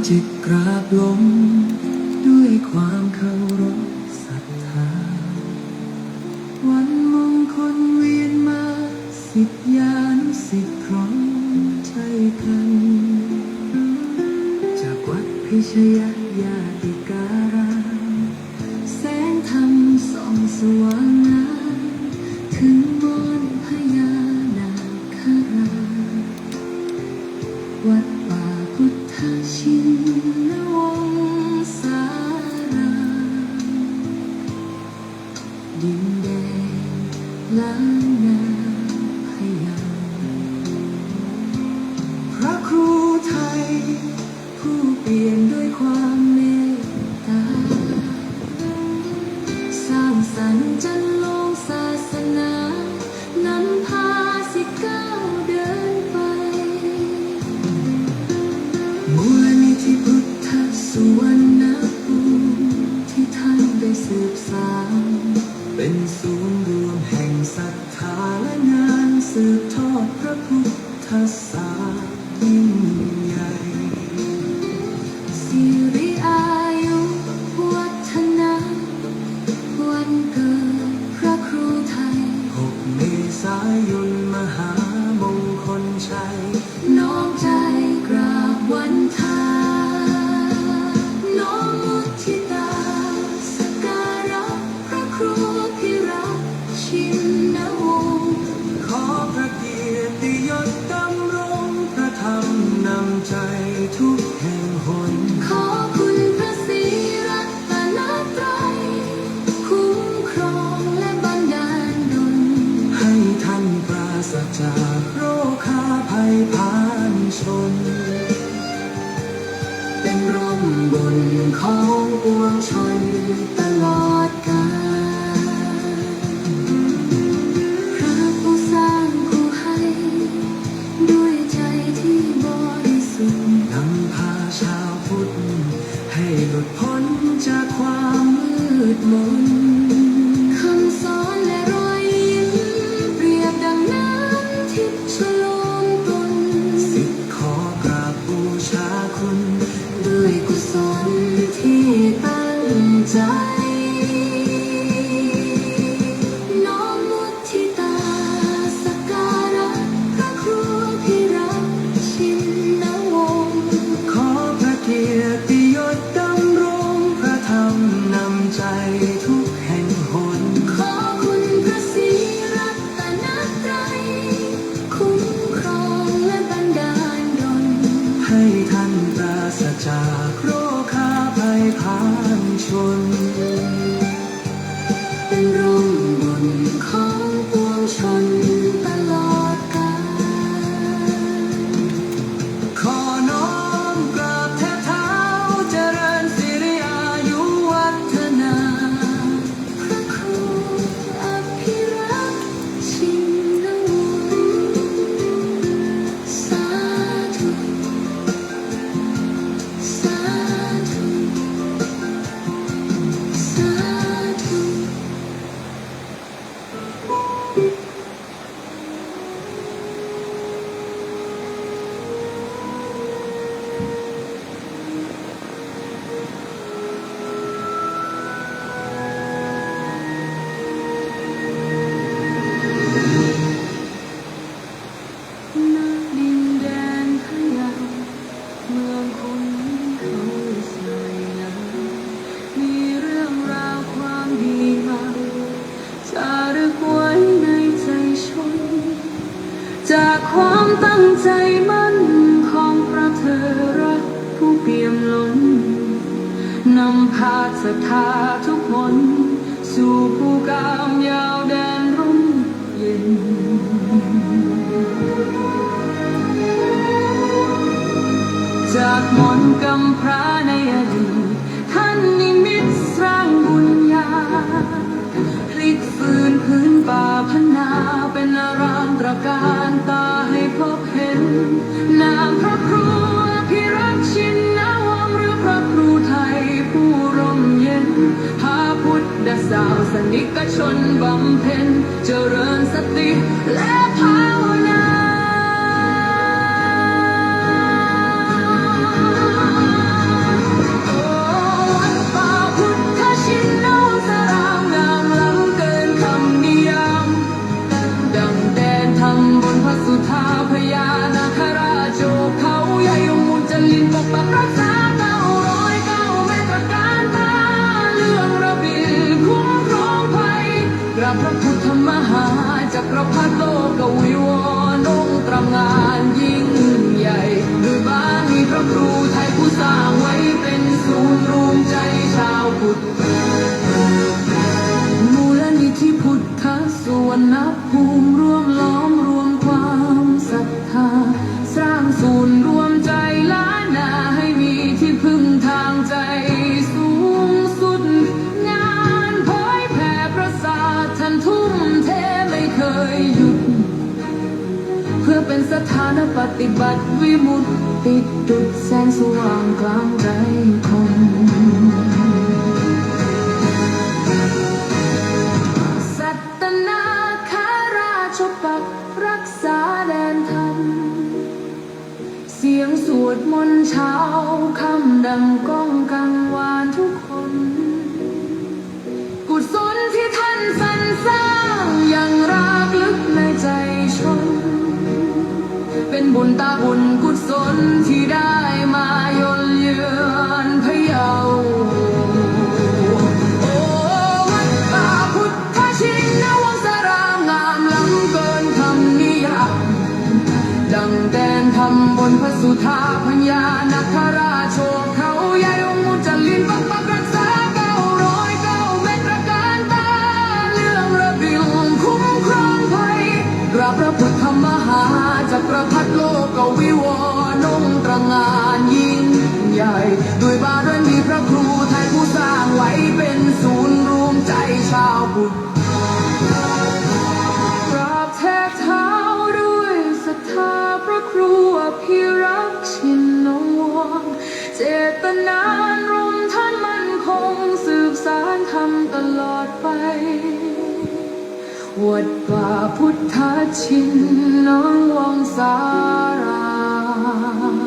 จิตกราบลงด้วยความเคารพศรัทธาวันมงคลเวียนมาศิษยานุศิษย์พร้อมใจกันจากวัดพิชยญาติการามแสงธรรมส่องสว่างงามถึงมนต์พญานาคราชวัดป่าพุทธชินวงศารามดินแดนล้านนาพยาพระครูไทยผู้เปลี่ยนด้วยความเมตตาสร้างสรรค์จันโลงศาสนานำพาสิทธิ์ก้าวเดินไปมูลนิธิพุทธสุวรรณภูมิที่ท่านได้สืบสานเป็นศูนย์รวมแห่งศรัทธาและงานสืบทอดพระพุทธศาสนายิ่งใหญ่สิริอายุวัฒนะวันเกิดพระครูไทย6 เมษายนมหามงคลชัยน้อมใจกราบวันทาน้อมมุทิตาสักการะพระครูพิรักษ์ชินวงศ์ขอพระเกียรติยศดำรงพระธรรมนำใจทุกแห่งหนขอคุณพระศรีรัตนตรัยคุ้มครองและบันดาลดลให้ท่านปราศจากโรคาภัยพานชนเป็นร่มบุญของปวงชนตลอดกาลพระผู้สร้างผู้ให้ด้วยใจที่บริสุทธิ์นำพาชาวพุทธให้หลุดพ้นจากความมืดมนคำสอนและรอยยิ้มเปรียบดังน้ำทิพย์ฉโลมตนสิทธิ์ขอกราบบูชาคุณด้วยกุศลที่ตั้งใจน้อมมุทิตาสักการะพระครูพิรักษ์ชินวงศ์ขอพระเกียรติยศดำรงพระธรรมนำใจทุกแห่งหนขอคุณพระศรีรัตนตรัยคุ้มครองและบันดาลดลให้ท่านปราศจากโรคาภัยพานชนเป็นร่มบุญของปวงชนตลอดกาลขอน้อมกราบแทบเท้าเจริญสิริอายุวัฒนาพระครูอภิรักษ์ชินวงศ์สาธุสาธุสาธุ ณ ดินแดนพะเยาเมืองคนเขาสายน้ำมีเรื่องราวความดีงามจารึกไว้ในใจชนจากความตั้งใจมั่นของพระเธอรักผู้เปี่ยมล้นนำพาศรัทธาทุกคนสู่ผู้กามยาวแดนร่มเย็นจากมนต์กำพร้าในอดีตท่านนิมิตสร้างบุญญาพลิกฟื้นพื้นป่าพนาเป็นอารามตระการตาให้พบเห็นนามพระครูอภิรักษ์ชินวงศ์หรือพระครูไทยผู้ร่มเย็นพาพุทธศาสนิกชนบำเพ็ญเจริญสติและภาวนา ข พื่อเป็นสถานปฏิบัติวิมุตติดุจแสงสว่างกลางใจคนสัตนาคาราชปักรักษาแดนธรรมเสียงสวดมนต์เช้าคำดังก้องกังวานทุกคนกุศลที่ท่านสรรสร้างอย่างรากลึกในใจชนเป็นบุญตาบุญกุศลที่ได้มายนเยือนพะเยาโอ้วัดป่าพุทธชินวงศ์สรางามล้ำเกินคำนิยามดังแดนธรรมบนพระสุธาพญานาคราชโชคเขาใหญ่องค์มุจลินปักปักรักษา909 เมตรการตาเรื่องระเบียงคุ้มครองภัยกราบพระพุทธมหาจักรพรรดิโลกวิวรณ์ตระหง่านยิ่งใหญ่ด้วยบารมีพระครูไทยผู้สร้างไว้เป็นศูนย์รวมใจชาวพุทธกราบแทบเท้าด้วยศรัทธาพระครูอภิรักษ์ชินวงศ์เจตนารมณ์ท่านมั่นคงสืบสานธรรมตลอดไปวัดป่าพุทธชินวงศาราม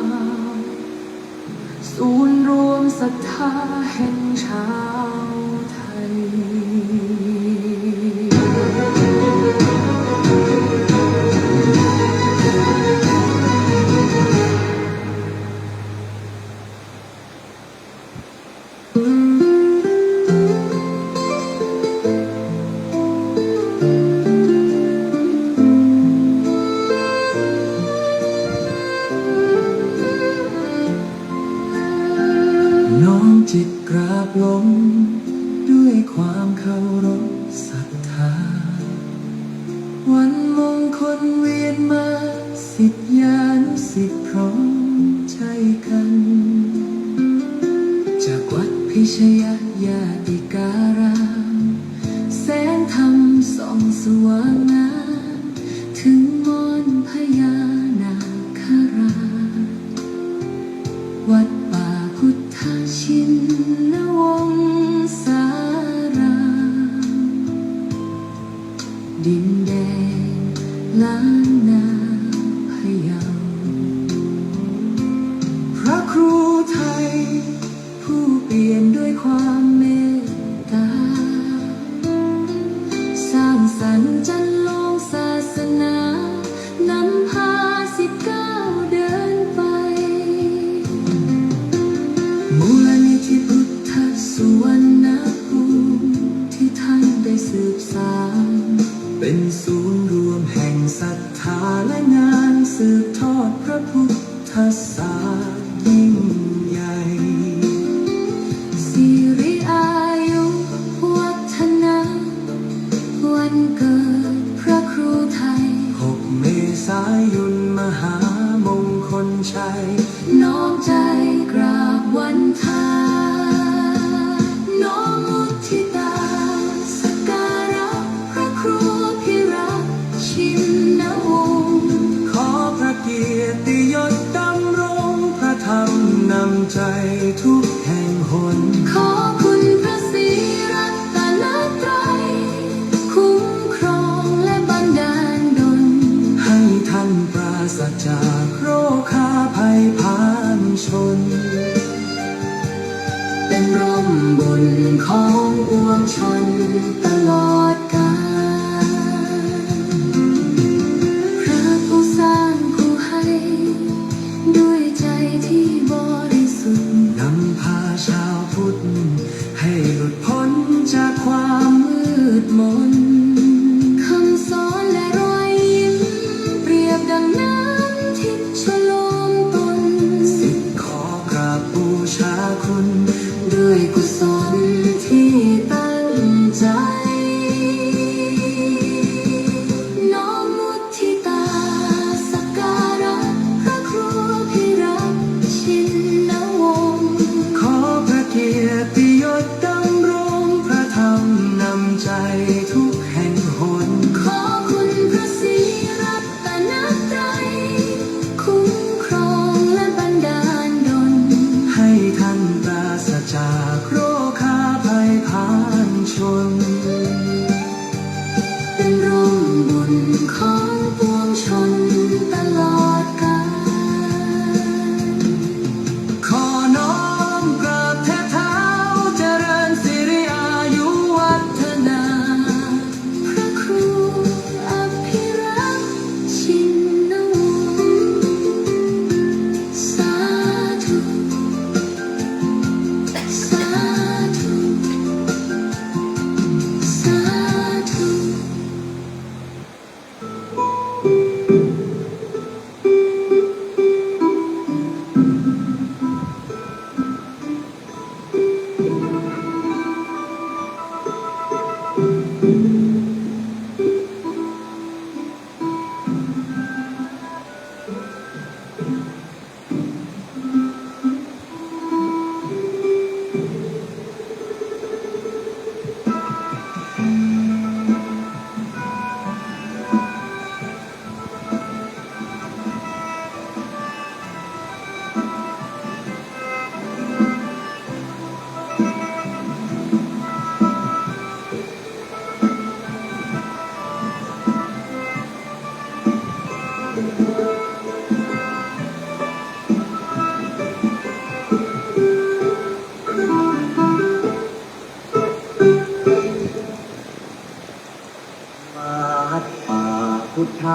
ศูนย์รวมศรัทธาแห่งชาวไทยน้อมจิตกราบลงด้วยความเคารพศรัทธาวันมงคลเวียนมาศิษยานุศิษย์พร้อมใจกันจากวัดพิชยญาติการามแสงธรรมส่องสว่างงามถึงมนต์พญานาคราชวัดป่าพุทธชินวงศารามดินแดนล้านนาพะเยาพระครูไทยผู้เปลี่ยนด้วยความเมตตาสร้างสรรค์จันลงศาสนานำพา19เดินไปมูลนิธิพุทธสุวรรณภูมิที่ท่านได้สืบสานเป็นศูนย์รวมแห่งศรัทธาและงานสืบทอดพระพุทธศาสนายิ่งใหญ่สิริอายุวัฒนะวันเกิดพระครูไทย6 เมษายนมหามงคลชัยน้อมใจกราบวันทาน้อมมุทิตาสักการะพระครูพิรักษ์ชินวงศ์ขอพระเกียรติยศดำรงพระธรรมนำใจทุกแห่งหนขอคุณพระศรีรัตนตรัยคุ้มครองและบันดาลดลให้ท่านปราศจากโรคาภัยพานชนเป็นร่มบุญของปวงชนตลอดกาลพระผู้สร้างผู้ให้ด้วยใจที่บริสุทธิ์นำพาชาวพุทธให้หลุดพ้นจากความมืดมนคำสอนและรอยยิ้มเปรียบดังน้ำทิพย์ชโลมตนสิทธิ์ขอกราบบูชาคุณด้วยกุศลที่ตั้งใจ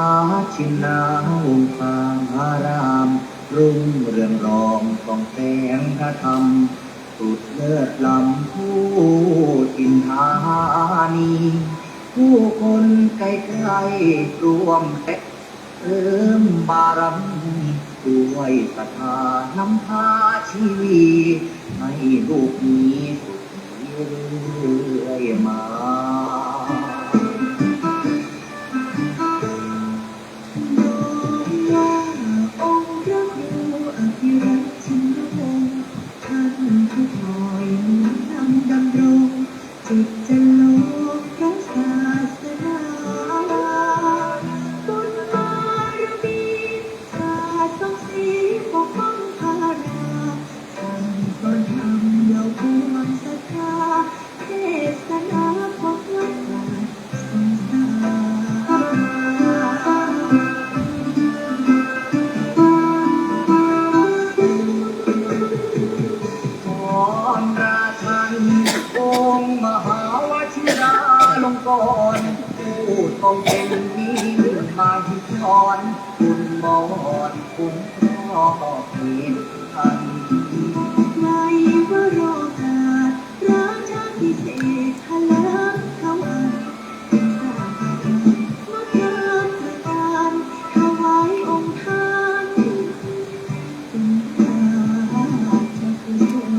าชินนาวงฟางอารามรุ่งเรืองรองส่องแสงพระธรรมสุดเลิศล้ำผู้อินทานี ผู้คนไกลๆรวมแต่เติมบารมีด้วยศรัทธานำพาชีวีให้ลูกนี้สุขเรื่อยมา องค์พระครูอภิรัตชินวงศ์ท่านผู้คอยนำดำรงจิตจะโลกพระศาสนาบุญบารมีศาสตร์ทรงศรีปกป้องภาราสั่งสอนธรรมเยาวพวงศรัทธาเทศนาของวัดป่าสงสารราชันองค์มหาวชิราลงกรณ์ผู้ทรงเป็นนิมาหิธรคุณมรคุณพ่อเพียรพัน ในวโรกาสราชาพิเศษทะเลเขาอันเป็นสาธารณงดงามตระการถวายองค์ท่านเป็นราชกุศล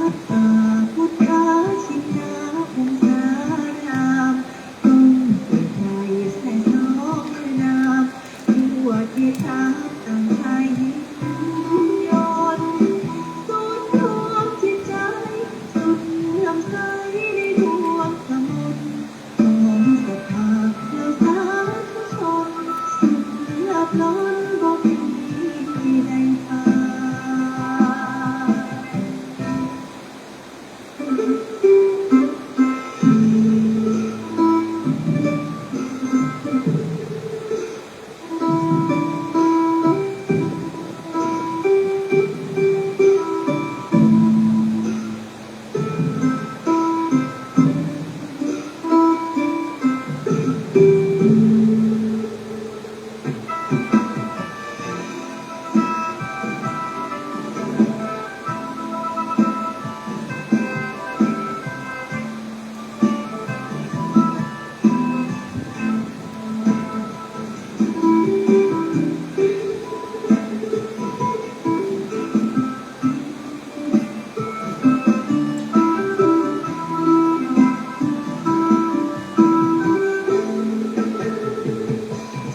วัดป่าพุทธชินาวงศารามต้นเกิดใจแสนสองนามทั่วที่ทางต่างไทยยนต์ศูนย์รวมจิตใจสุดเลื่อมใสในดวงสมุทรของศรัทธาเหล่าสาธุชนสุดเลือบล้นบ่มีใดปาน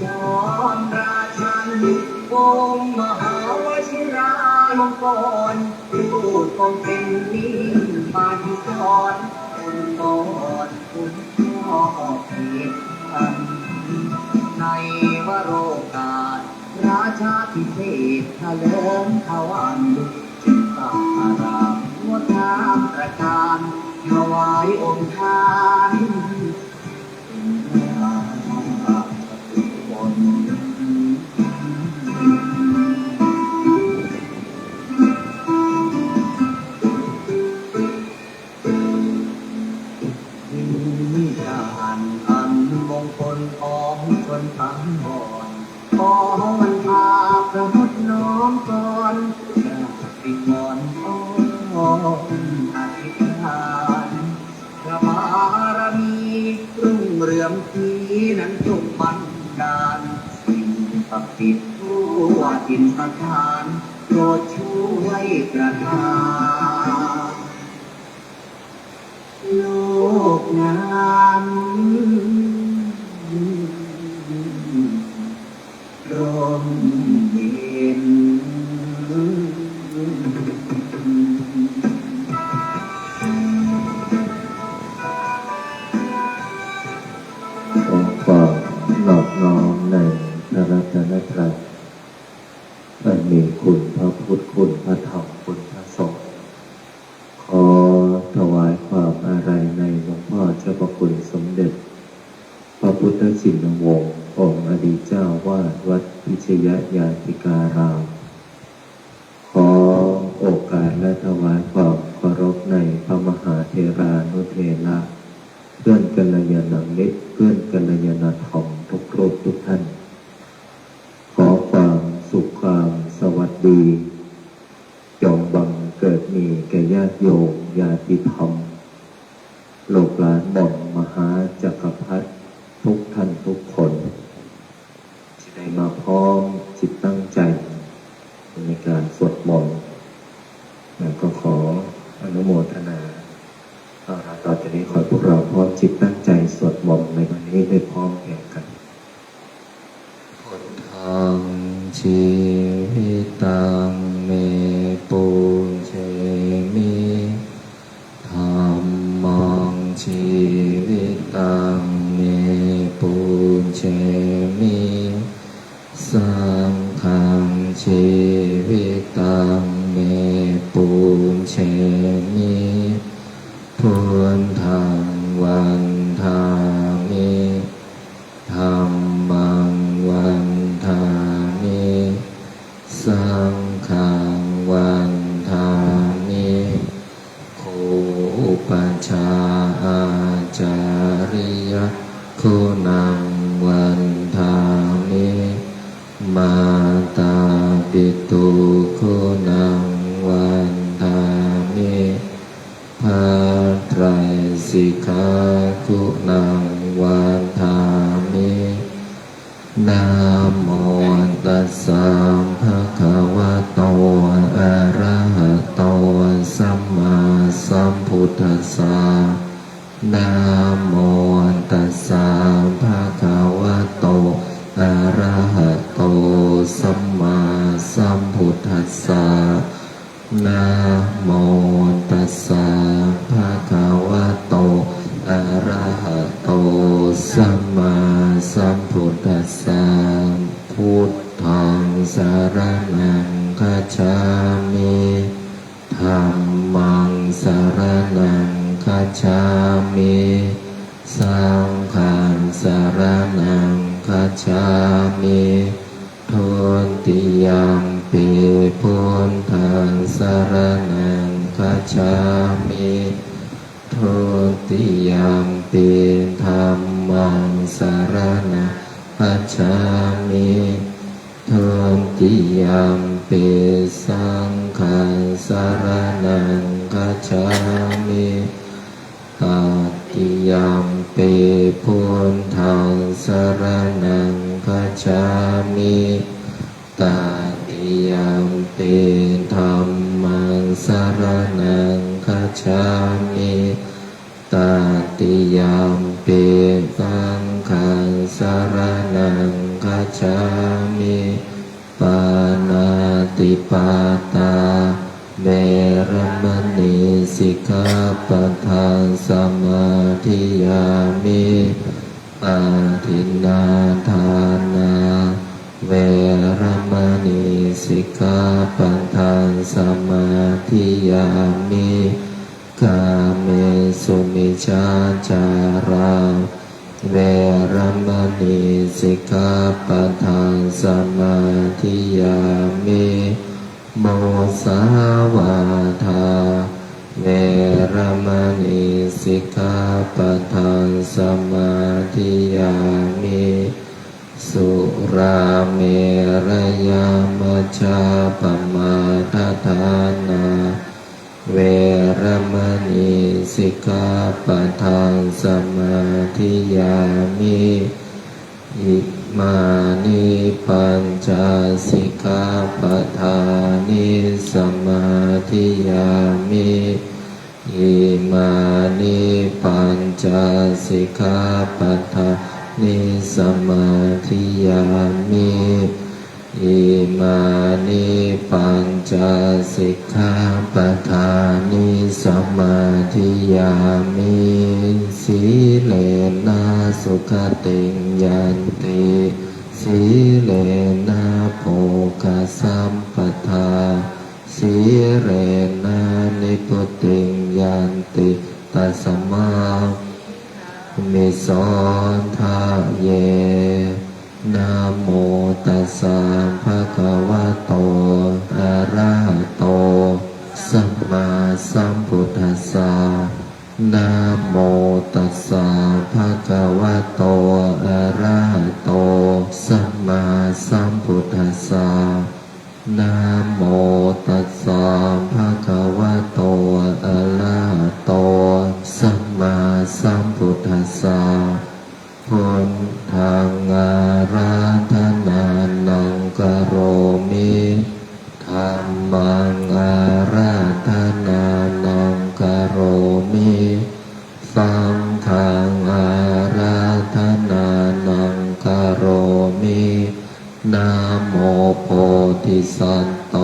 จอมราชันองค์มหาวชิราลงกรณ์ผู้ทรงเป็นนิมาหิธรคุณมรคุณพ่อเพียรพัน ในวโรกาสราชาพิเศษเถลิงถวันจึงสร้างอารามงดงามตระการถวายองค์ท่านเป็นราชกุศล นิทานอันมงคลของชนทั้งบอนขอวันพาพระพุทธน้อมก่อนกราบปิงอนอ้อนอธิษฐานพระบารมีรุ่งเรืองทีนั้นจงบันดาลสิ่งศักดิ์สิทธิ์ทั่วถิ่นสถานโปรดช่วยประทาน โลกงามร่มเย็น ขอความนอบน้อมในพระรัตนตรัยอันมีคุณพระพุทธคุณพระธรรมคุณพระสงฆ์ขอถวายความอาลัยในหลวงพ่อเจ้าพระคุณสมเด็จพระพุทธชินวงศ์องค์อดีตเจ้าวาดวัดพิชยญาติการามขอ มีแก่ญาติโยมญาติธรรมลูกหลานหม่อมมหาจักรพรรดิทุกท่านทุกคนที่ได้มาพร้อมจิตตั้งใจในการสวดมนต์และก็ขออนุโมทนาต่อจากนี้ขอให้พวกเราพร้อมจิตตั้งใจสวดมนต์ในวันนี้ได้พร้อมเพรียงกันพุทธังชีวิตังเมปุเชมิธัมมังชีวิตังเมปุเชมิสังฆังชีวิตังเมปุเชมิพุทธังวันทามิธัมมังวันทามิสังฆังวันทามิอุปัชฌาย์อาจาริยคุณังวันทามิมาตาปิตุคุณังวันทามิภัตไตรสิกขาคุณังวันทามินะโมตัสสะภะคะวะโตอะระหะโตสัมมาสัมพุทธัสสะนะโมตัสสะภะคะวะโตอะระหะโตสัมมาสัมพุทธัสสะนะโมตัสสะภะคะวะโตอะระหะโตสัมมาสัมพุทธัสสะพุทธังสรณังคัจฉามิธัมมังสรณังคัจฉามิสังฆังสรณังคัจฉามิทุติยัมปิพุทธังสรณังคัจฉามิทุติยัมปิธัมมังสรณังคัจฉามิทุติยัมปิสังฆังสรณังคัจฉามิตติยัมปิพุทธังสรณังคัจฉามิตติยัมปิธัมมังสรณังคัจฉามิตติยัมปิสังฆังสรณังคัจฉามิปานาติปาตาเวรมณีสิกขาปะทังสมาธิยามิอาทินนาทานาเวรมณีสิกขาปะทังสมาธิยามิกาเมสุมิจฉาจาราเวรมณีสิกขาปะทังสมาธิยามิโมสาวาทาเวรมณีสิกขาปะทังสมาธิยามิสุราเมรยามัจจาปมาทฐานาเวรมณีสิกขาปะทังสมาธิยามิอิมานิปัญจสิกขาปะทานิสมาธิยามิอิมานิปัญจสิกขาปะทานิสมาธิยามิอิมานิปัญจสิกขาปะทานิสมาธิยามิสีเลนะสุขติงยันติสีเลนะโภคสัมปทาสีเรนะนิพุติงยันติตัสมามิโสทะเยนะโมตัสสะภะคะวะโตอะระหะโตสัมมาสัมพุทธัสสะนะโมตัสสะภะคะวะโตอะระหะโตสัมมาสัมพุทธัสสะ นะโมตัสสะภะคะวะโตอะระหะโตสัมมาสัมพุทธัสสะพุทธังอาราธนานังกโรมิธัมมังอาราธนานังกโรมิสังฆังอาราธนานังกโรมินะโมโพธิสัตโต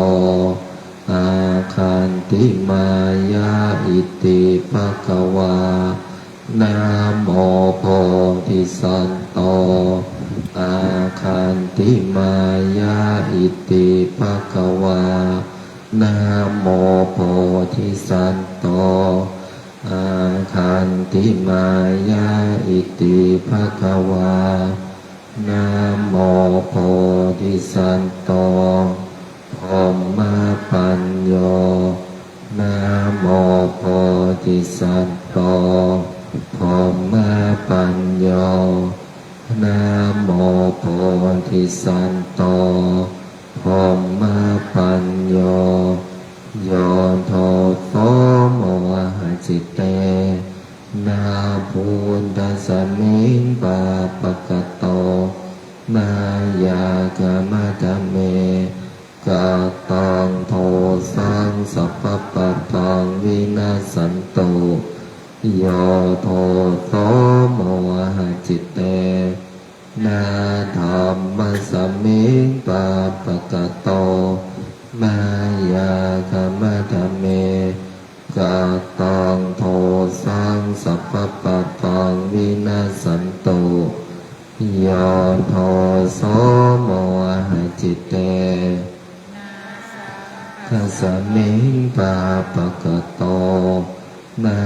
อาคันติมายาอิติภควานะโมโพธิสัตโตอาคันติมายาอิติภควานะโมโพธิสัตโตอาคันติมายาอิติภควานะโมโพธิสัตโตพรหมปัญโยนะโมโพธิสัตโตพรหมปัญโยนะโมโพธิสัตโตพรหมปัญโยโยโทโสโมหะจิตเตนาพุทธสมิงปะปะกะโตมายากามะธเมกะตังโทสังสัพพะปะตังวินาสันตุโยโทโสโมหะจิตเตนาธัมมะสมิงปะปะกะโตมายากามะธเมกะตังโทสังสัพพะปะตังวินาสันตุโยโทโสโมหะจิตเตทัสมิงปะปะกะโตมา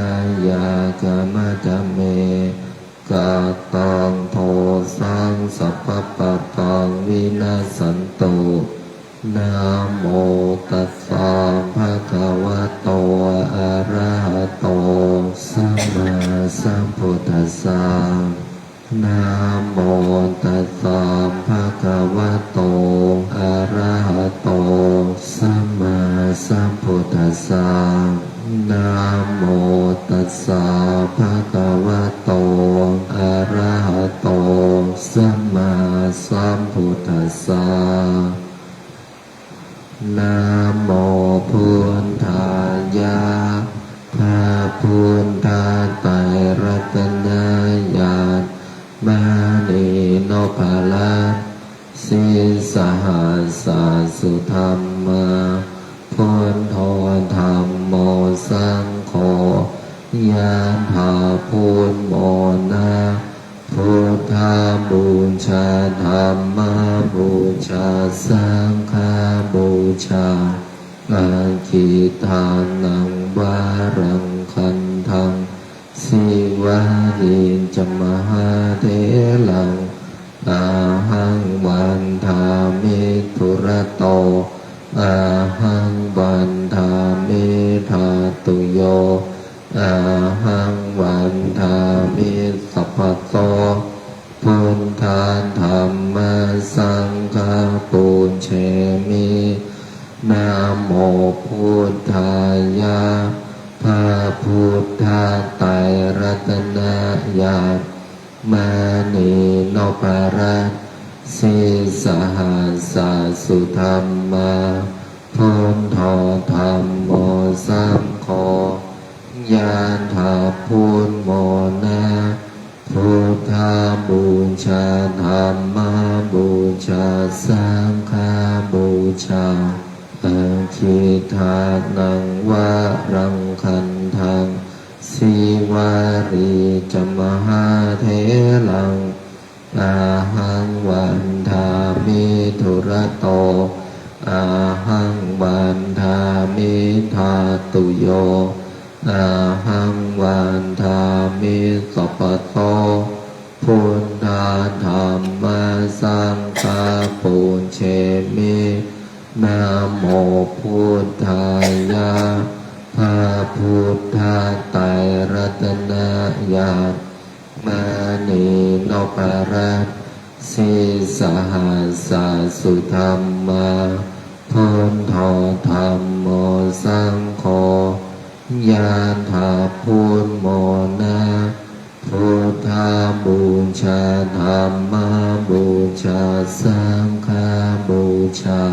ยากามะธเมกะตังโทสังสัพพะปะตังวินาสันตุนะโมตัสสะภะคะวะโตอะระหะโตสัมมาสัมพุทธัสสะนะโมตัสสะภะคะวะโตอะระหะโตสัมมาสัมพุทธัสสะนะโมตัสสะภะคะวะโตอะระหะโตสัมมาสัมพุทธัสสะนะโมพุทธายะพระพุทธไตรรัตนญาณมานีโนภาลัสสิสหัสสะสุธรรมาพุทโธธัมโมสังโฆยะถาพุทโมนะพุทธาบูชาธัมมาบูชาสังฆาบูชาอาคิทานังวารังคันทังสิวารินจมหาเถลังอาหังวันทามิทุระโตอาหังวันทามิทาตุโยอาหังวันทามิสัพพะโตพุทธาธัมมาสังฆาปุญเชมินะโมพุทธายะพระพุทธไตรรัตนญาณมานีโนภารัสสิสหัสสะสุธรรมาพุทโธธัมโมสังโฆยะถาพุทโมนะพุทธาบูชาธัมมาบูชาสังฆาบูชาอาคิทานังวารังคันทังสิวารีจมหาเถลังอาหังวันทามิทุระโตอาหังวันทามิทาตุโยอาหังวันทามิสัพพะโตพุทธาธัมมาสังฆาปุญเชมินะโมพุทธายะพระพุทธไตรรัตนญาณมานีโนภารัสสิสหัสสะสุธรรมาพุ พุทโธธัมโมสังโฆยะถาพุทโมนะพุทธาบูชาธัมมาบูชาสังฆาบูชา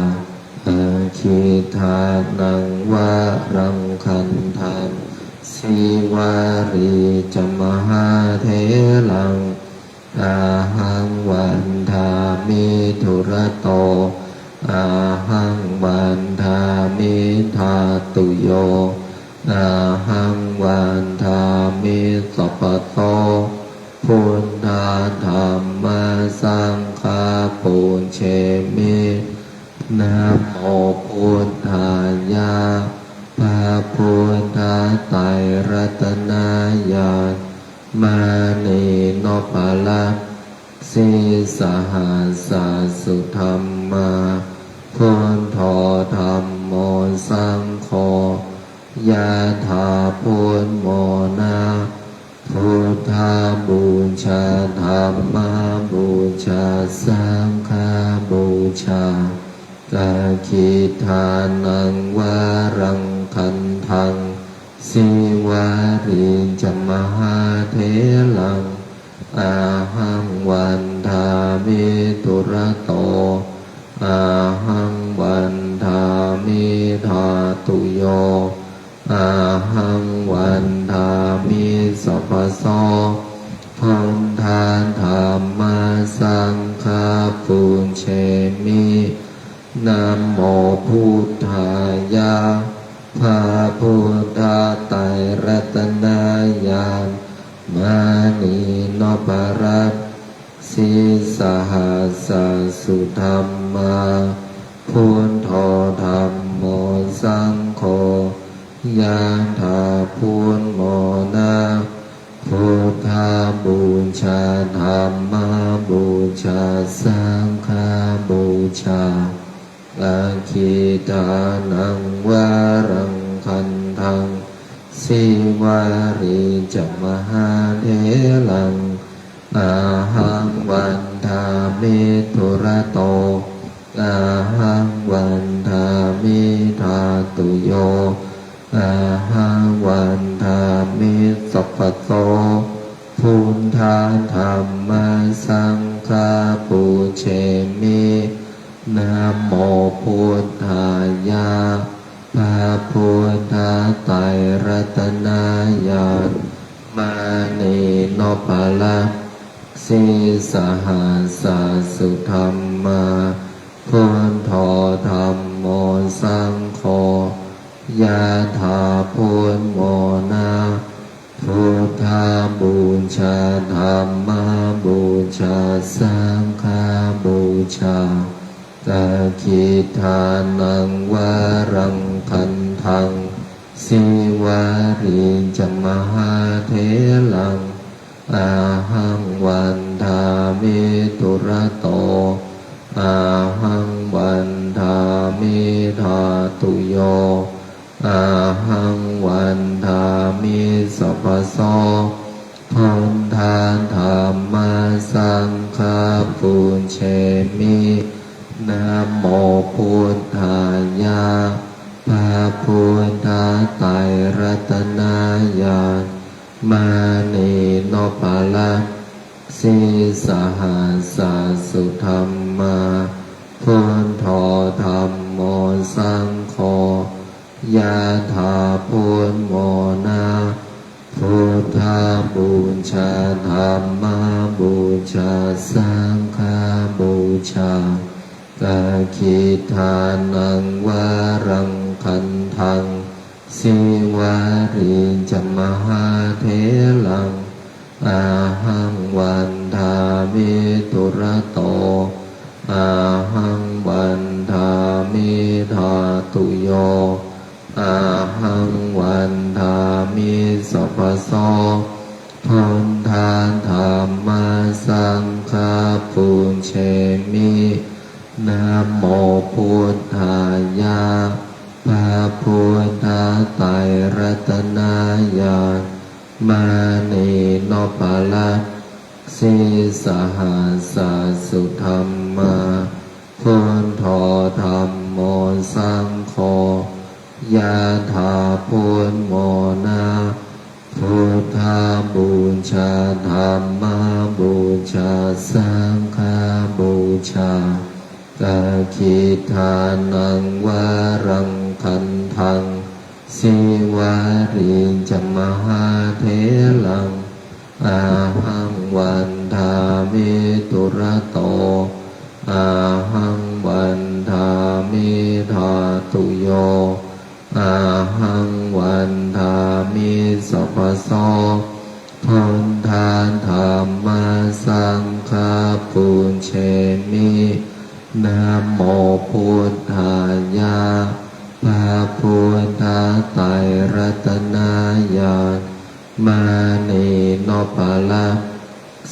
อาคิทานังวะรังคันธันสิวารีจมหาเถลังอาหังวันทามิธุระโตอาหังวันทามิธาตุโยอาหังวันทามิสัพพะโตพุทธาธัมมาสังฆาปุญเชมินะโมพุทธายะพระพุทธไตรรัตนญาณมานีโนปาลักสิสหัสสะสุธรรมาพุทโธธัมโมสังโฆยะถาพุทโมนะพุทธาบูชาธัมมาบูชาสังฆาบูชากาคิทานังวารังคันธังสิวาริจมหาเถลังอาหังวันทามิธุระโตอาหังวันทามิธาตุโยอาหังวันทามิสัพพะโสพุทธาธัมมาสังฆาปุญเชมินะโมพุทธายะพระพุทธไตรรัตนญาณมานีโนปารัตสิสหัสสะสุธรรมาพุทโธธัมโมสังโฆยะถาพุทโมนะพุทธาบูชาธัมมาบูชาสังฆาบูชาอาคิทานังวารังคันธังสิวาริจมหาเถลังอาหังวันทามิธุระโตอาหังวันทามิธาตุโยอาหังวันทามิสัพพะโตพุทธาธัมมาสังฆาปุเชมินะโมพุทธายะพระพุทธไตรรัตนญาณมานีโนปาลักสิสหัสสะสุธรรมาพุทโธธัมโมสังโฆยะถาพุทโมนะพุทธาบูชาธัมมาบูชาสังฆาบูชากาคิทานังวารังคันธังสิวาริจมหาเถลังอาหังวันทามิธุระโตอาหังวันทามิธาตุโยอาหังวันทามิสัพพะโสพุทธาธัมมาสังฆาปุญเชมินะโมพุทธายะพระพุทธไตรรัตนญาณมานีโนปาลักสิสหัสสะสุธรรมาพุทโธธัมโมสังโฆยะถาพุทโมนะพุทธาบูชาธัมมาบูชาสังฆาบูชากาคิทานังวารังคันธังสิวาริจมหาเถลังอาหังวันทามิธุระโตอาหังวันทามิธาตุโยอาหังวันทามิสัพพะโสพุทธาธัมมาสังฆาปุญเชมินะโมพุทธายะพระพุทธไตรรัตนญาณมานีโนปาลักสิสหัสสะสุธรรมาพุทโธธัมโม โมสังโฆยะถาพุทโมนาพุทธาบูชาธัมมาบูชาสังฆาบูชากะขิทานังวารังคันทังสิวาริจมหาเถลังอาหังวันทามิตุระโตอาหังวันทามิธาตุโยอาหังวันทามิสัพพโสพุทธาธัมมาสังฆาปุญเชมินะโมพุทธายะพระพุทธไตรรัตนญาณมานีโนปาละ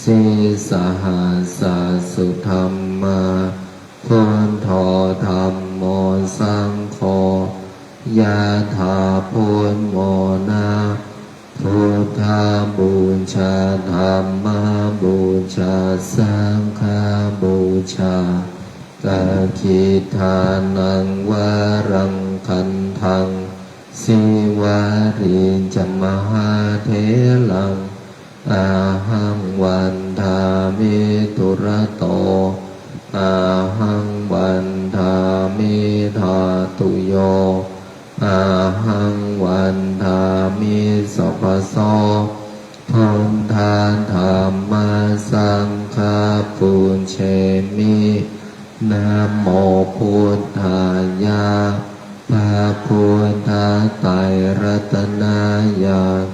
สิสหัสสะสุธรรมาพุทโธธัมโมสังโฆยะถาพุทโมนาพุทธาบูชาธัมมาบูชาสังฆาบูชากะขิทานังวารังคันทังสิวาริจมหาเถลังอาหังวันทามิตุระโตอาหังวันทามิธาตุโยอาหังวันทามิสัพพโสพุทธาธัมมาสังฆาปุญเชมินะโมพุทธายะพระพุทธไตรรัตนญาณ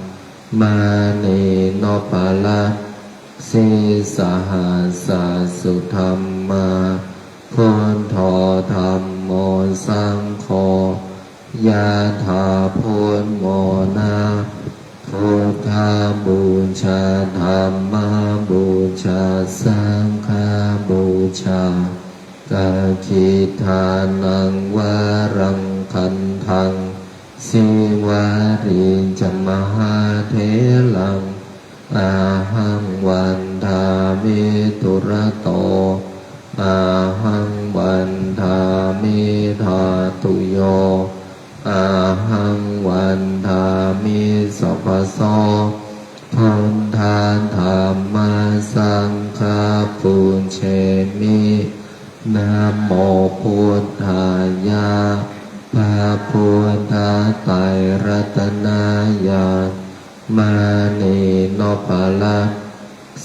มานีโนปาละสิสหัสสะสุธรรมาพุทโธธัมโมสังโฆยะถาพุทโมนาพุทธาบูชาธัมมาบูชาสังฆาบูชากะขิทานังวารังคันทังสิวาริจมหาเถลังอาหังวันทามิตุระโตอาหังวันทามิธาตุโยอาหังวันทามิสัพพโสพุทธาธัมมาสังฆาปุญเชมินะโมพุทธายะพระพุทธไตรรัตนญาณมานีโนปาละ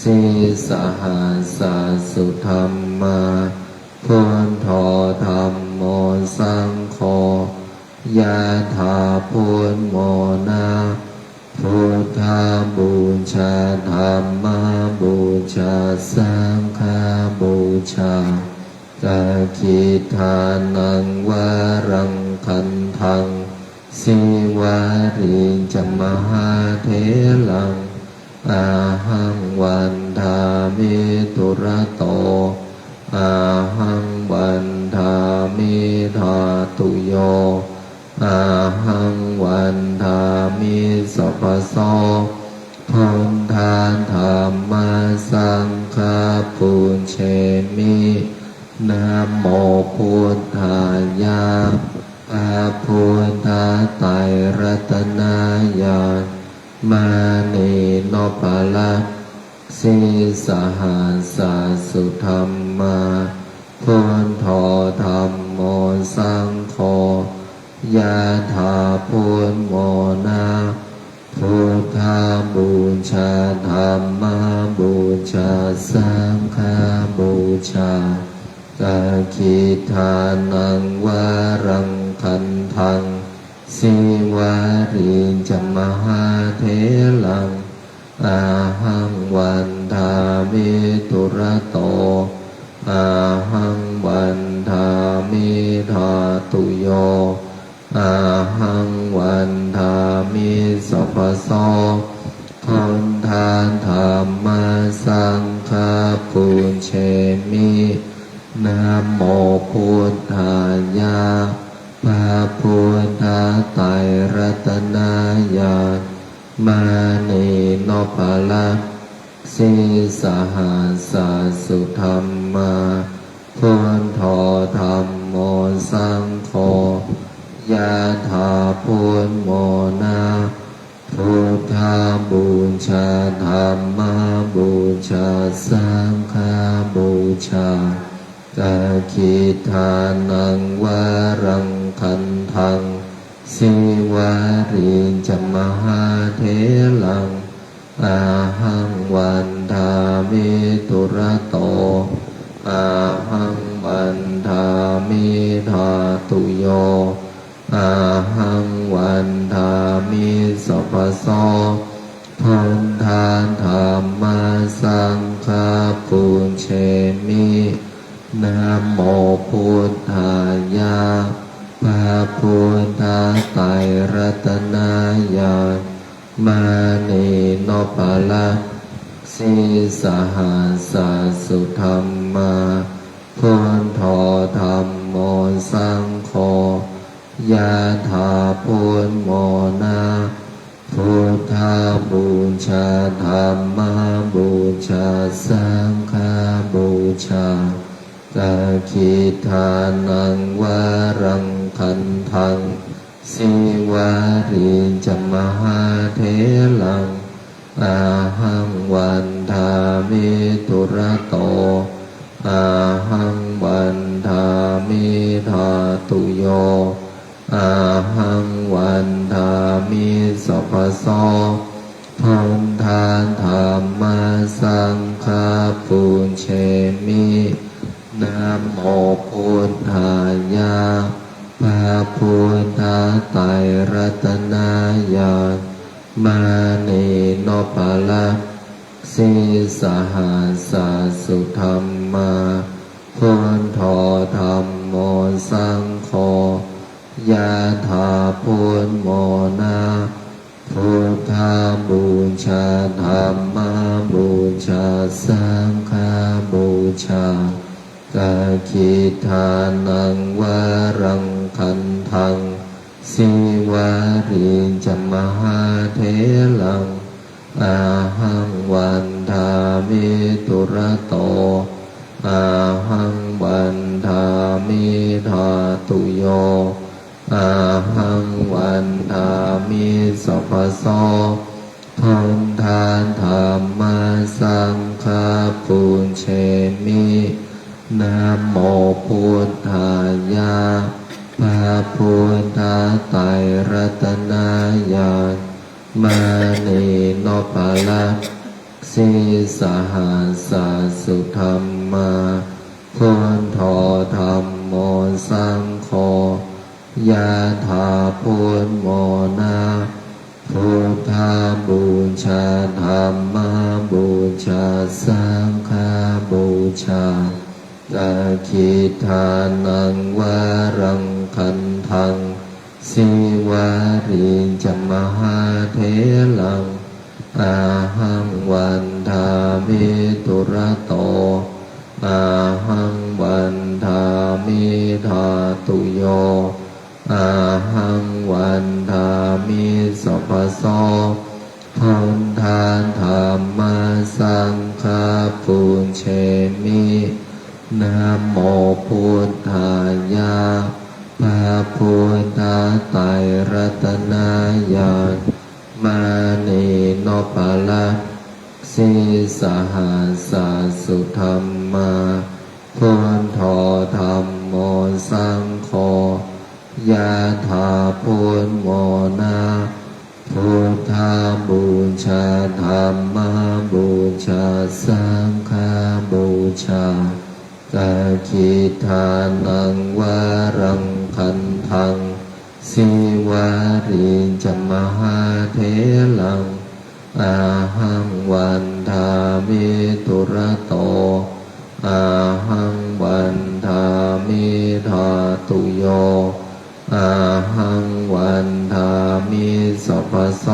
สิสหัสสะสุธรรมาพุทโธธัมโมสังโฆยะถาพุทโมนาพุทธาบูชาธัมมาบูชาสังฆาบูชากะขิทานังวารังคันทังสิวาริจมหาเถลังอาหังวันทามิตุระโตอาหังวันทามิธาตุโยอาหังวันทามิสัพพโสพุทธาธัมมาสังฆาปุญเชมินะโมพุทธายะพระพุทธไตรรัตนญาณมานีโนปาละสิสหัสสะสุธรรมาพุทโธธัมโมสังโฆยะถาพุทโมนาพุทธาบูชาธัมมาบูชาสังฆาบูชากะขิทานังวารังคันทังสิวาริจมหาเถลังอาหังวันทามิตุระโตอาหังวันทามิธาตุโยอาหังวันทามิสัพพโสพุทธาธัมมาสังฆาปุญเชมินะโมพุทธายะพระพุทธไตรรัตนญาณมานีโนปาละสิสหัสสะสุธรรมาพุทโธธัมโม โมสังโฆยะถาพุทโมนาพุทธาบูชาธัมมาบูชาสังฆาบูชากาคิทานังวารังคันทังสิวาริจมหาเถลังอาหังวันทามิตุระโตอาหังวันทามิธาตุโยอาหังวันทามิสัพพโสพุทธาธัมมาสังฆาปุญเชมินะโมพุทธายะพระพุทธไตรรัตนายามานีโนปะละสิสหัสสุธรรมาพุทโธธัมโมสังโฆยะถาพุทโมนาพุทธาบูชาธัมมาบูชาสังฆาบูชากาคิทานังวารังคันทังสิวาริจมหาเถลังอาหังวันทามิตุระโตอาหังวันทามิธาตุโยอาหังวันทามิสัพพโสพุทธาธัมมาสังฆาปุญเชมินะโมพุทธายะพระพุทธไตรรัตนายามานีโนปะละสิสหัสสุธรรมาพุทโธธัมโมสังโฆยะถาพุทโมนาพุทธาบูชาธัมมาบูชาสังฆาบูชากาคิทานังวารังคันทังสิวาริจมหาเถลังอาหังวันทามิตุระโตอาหังวันทามิธาตุโยอาหังวันทามิสัพพโสพุทธาธัมมาสังฆาปุญเชมินะโมพุทธายะพระพุทธไตรรัตนายามานีโนปะละสิสหัสสุธรรมาพุทโธธัมโมสังโฆยะถาพุทโมนาพุทธาบูชาธัมมาบูชาสังฆาบูชากาคิทานังวารังคันทังสิวาริจมหาเถลังอาหังวันทามิตุระโตอาหังวันทามิธาตุโยอาหังวันทามิสัพพโสพุทธาธัมมาสังฆาปุญเชมินะโมพุทธายะพระพุทธไตรรัตนายามานีโนปะละสิสหัสสุธรรมาพุทโธธัมโมสังโฆยะถาพุทโมนาพุทธาบูชาธัมมาบูชาสังฆาบูชากาคิทานังวารังคันทังสิวาริจมหาเถลังอาหังวันทามิตุระโตอาหังวันทามิธาตุโยอาหังวันทามิสัพพโส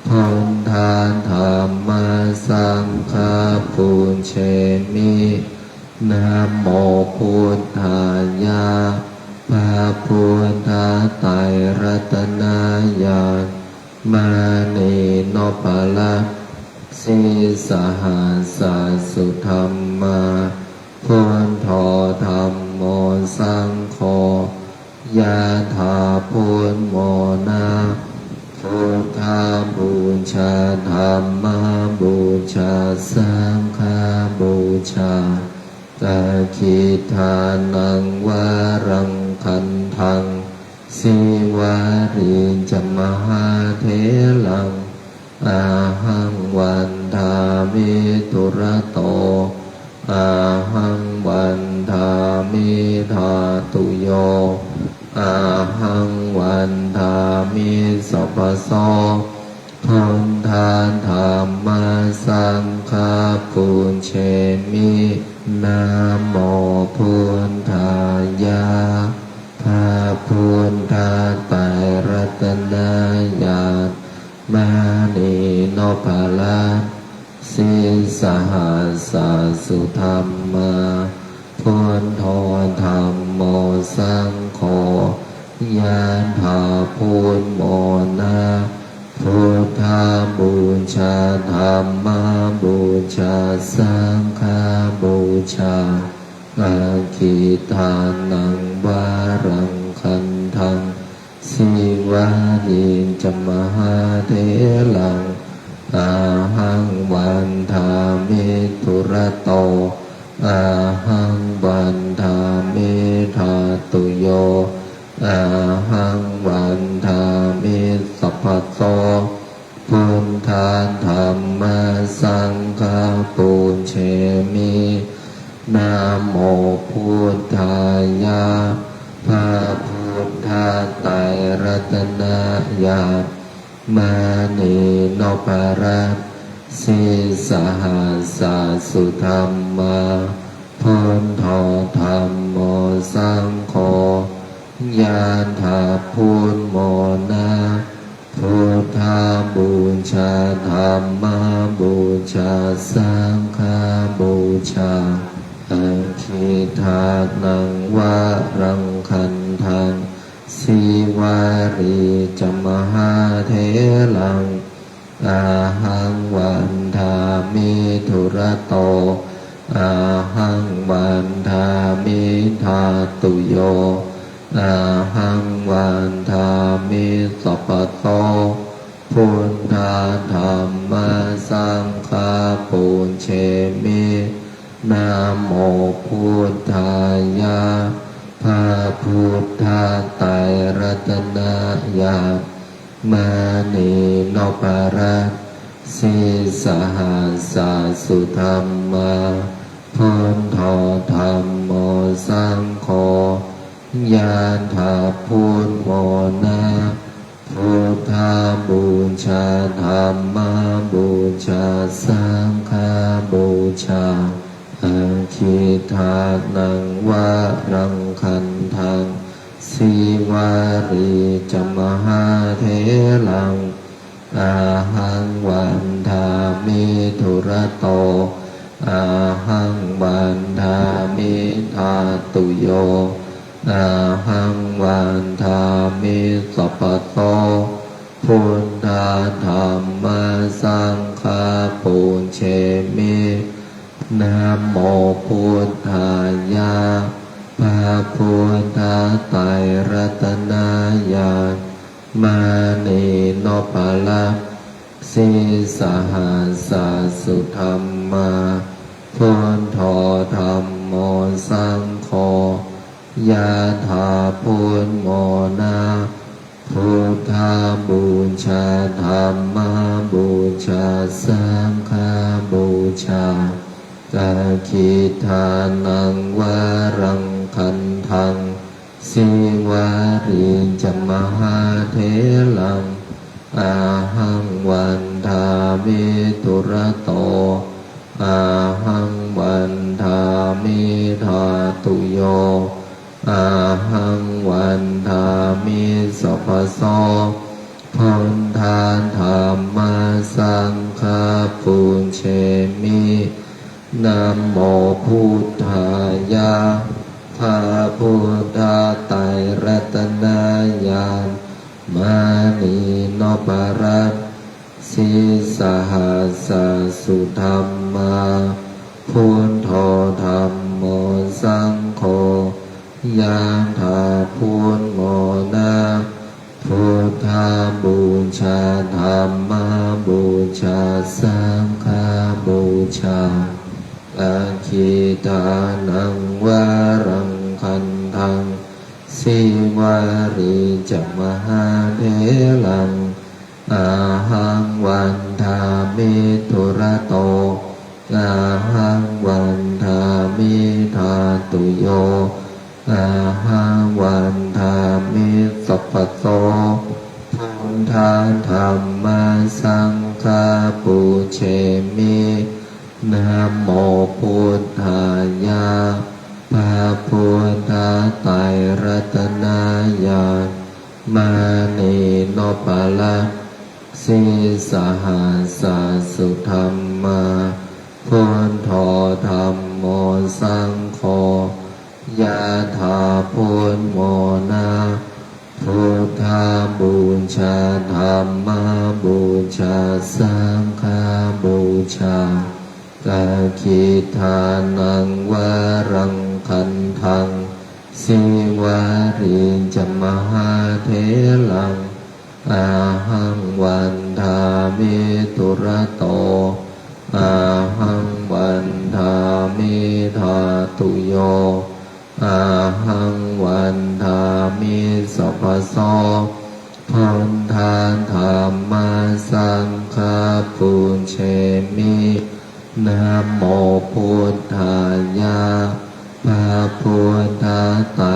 พุทธาธัมมาสังฆาปุญเชมินะโมพุทธายะพระพุทธไตรรัตนายามานีโนปะละสิสหัสสุธรรมาพุทโธธัมโม โมสังโฆยะถาพุทโมนะพุทธาบูชาธัมมาบูชาสังฆาบูชาตะคิทานังวารังคันทังสิวาริจมหาเถลังอาหังวันทามิตุระโตอาหังวันทามิธาตุโยอาหังวันทามิสัพพโสพุทธาธรรมสังฆาปุญเชมินะโมพุทธายะพระพุทธไตรรัตนญาณมานีโนภาลาสิสหัสสะสุธรรมาพุทโธธรรมโมสังโฆยะถาพุทโมนะพุทธาบูชาธัมมาบูชาสังฆาบูชาอาคิทานังวารังคันทังสิวาริจมหาเถลังอาหังวันทามิตุระโตอาหังวันทามิธาตุโยอาหังวันทามิสัพพโสพุทธาธรรมสังฆาปุญเชมินะโมพุทธายะพระพุทธไตรรัตนญาณมานีโนภารัตสิสหัสสะสุธรรมาพุทโธธรรมโมสังโฆยะถาพุทโมนะพุทธาบูชาธัมมาบูชาสังฆาบูชาอาคิทานังวารังคันทังสิวาริจมหาเถลังอาหังวันทามิตุระโตอาหังวันทามิธาตุโยอาหังวันทามิสัพพโสพุทธาธรรมสังฆาปุญเชมินะโมพุทธายะพระพุทธไตรรัตนญาณมานีโนภารัตสิสหัสสะสุธรรมาพุทโธธรรมโมสังโฆยะถาพุทโมนะพุทธาบูชาธัมมาบูชาสังฆาบูชาอาคิทานังวารังคันทังสิวาริจมหาเถลังอาหังวันทามิตุระโตอาหังวันทามิธาตุโยอาหังวันทามิสัพพโสพุทธาธรรมสังฆาปุญเชมินะโมพุทธายะพระพุทธไตรรัตนญาณมานีโนภาลังสิสหัสสะสุธรรมาพุทโธธรรมโมสังโฆยะถาพุทโมนะพุทธาบูชาธัมมาบูชาสังฆาบูชาตะคิทานังวารังคันทังสิวาริจมหาเถลังอาหังวันทามิตุระโตอาหังวันทามิธาตุโยอาหังวันทามิสัพพโสพุทธาธรรมสังฆาปุญเชมินะโมพุทธายะพระพุทธไตรรัตนญาณมานีโนภารัตสิสหัสสะสุธรรมาพุทโธธรรมโมสังโฆ ยะถาพุทโมนะพุทธาบูชาธรรมบูชาสังฆบูชาอาคิตานังวารังคันทังสิวาริจมหาเถลังอาหังวันทามิทุระโตอาหังวันทามิธาตุโยอาหังวันทามิสัพพโสพุทธังธัมมังสังฆาปุเชมินะโมพุทธายะพระพุทธไตรรัตนายาณมานีโนปะละสิสหัสสุธรรมาพุทโธธัมโมสังโฆยะถาพุทโมนะพุทธาบูชาธรรมบูชาสังฆบูชากาคิทานังวารังคันทังสิวาริจมหาเถลังอาหังวันทามิทุระโตอาหังวันทามิธาตุโยอาหังวันทามิสัพพโสพุทธังธัมมังสังฆาปุเชมินะโมพุทธายะพระพุทธไตร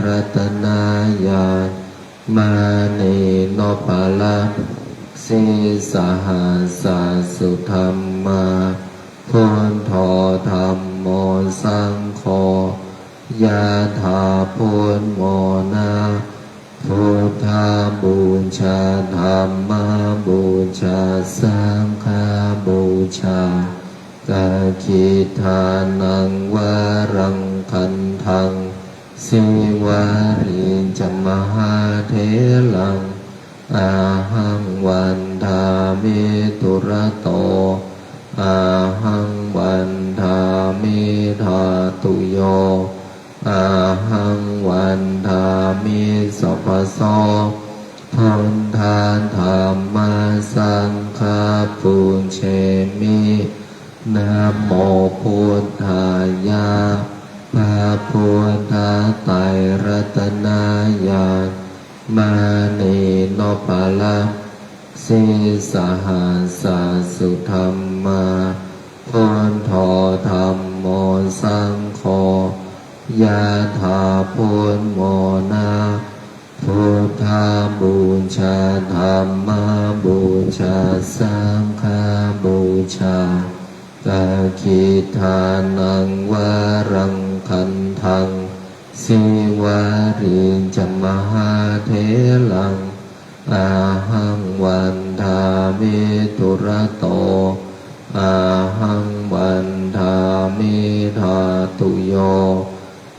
รัตนายาณมานีโนปะละสิสหัสสุธรรมาพุทโธธัมโมสังโฆยะถาพุทโมนะพุทธาบูชาธรรมบูชาสังฆบูชากาคิทานังวารังคันทังสิวาริจมหาเถลังอาหังวันทามิทุระโตอาหังวันทามิธาตุโยอาหังวันทามิสัพพโสพุทธังธัมมังสังฆาปุเชมินะโมพุทธายะพระพุทธไตรรัตนายาณมานีโนปะละสิสหัสสุธรรมาพุทโธธัมโมสังโฆยะถาพุทโมนะพุทธาบูชาธรรมบูชาสังฆบูชากาคิทานังวารังคันทังสิวาริจมหาเถลังอาหังวันทามิทุระโตอาหังวันทามิธาตุโย